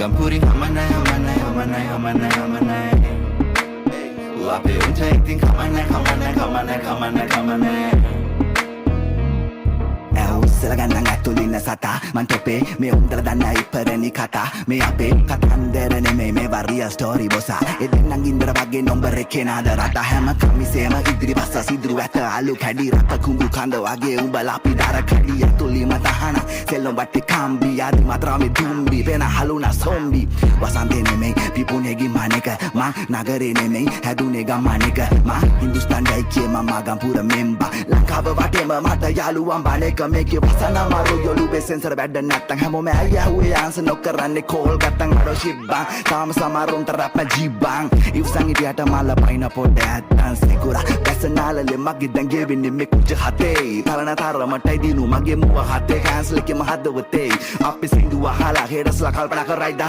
magan puri hamanai hamanai hamanai hamanai hamanai Lape unta acting hamanai hamanai hamanai hamanai hamanai Selaganang atulina sata mantope me undra dana iparani kata me ape katanderane me varia story bosa edenang indra wage nomber එකේ නාද රට හැම කමිසේම ඉදිරි පස්ස සිදුරු ඇත අලු කැඩි රට කුඹු කඳ වගේ උඹලා අපි දර කැඩි ඇතුළීම තහන සෙල්ලම් වටේ කම්බි ආදි මාත්‍රාමේ දුම්බි වෙන හලුනා සොම්බි වසන්තේ නෙමෙයි පිපුණේගේ මණේක මං නගරේ නෙමෙයි හැදුනේ ගම්මානේක මං හින්දුස්තාන්ඩයි කිය මම ගම්පුර මෙම්බා ලංකාව වටේම මට යාළුවන් බණේක මේකේ වසනා මාරු යොලු බෙසෙන්සර් බැඩ නැත්තම් හැමෝම ඇයහුවේ ආන්සර් නොකරන්නේ කෝල් ගත්තන් අඩෝ ශිබ්බා තාම සමරුන් තරප්ප ජීබ්බන් ඉවසන් ඉතියට මල පයින් පොඩ ඇත්තන් සිකුරා පැසනාලලේ මගේ දැන් ගෙවෙන්නේ මේ කුජ හතේ තරණ තරමටයි දිනු මගේ මුව හතේ කැන්සල් එකේ මහදවතේ අපි සින්දුව අහලා හෙඩස්ලා කල්පනා කරයිද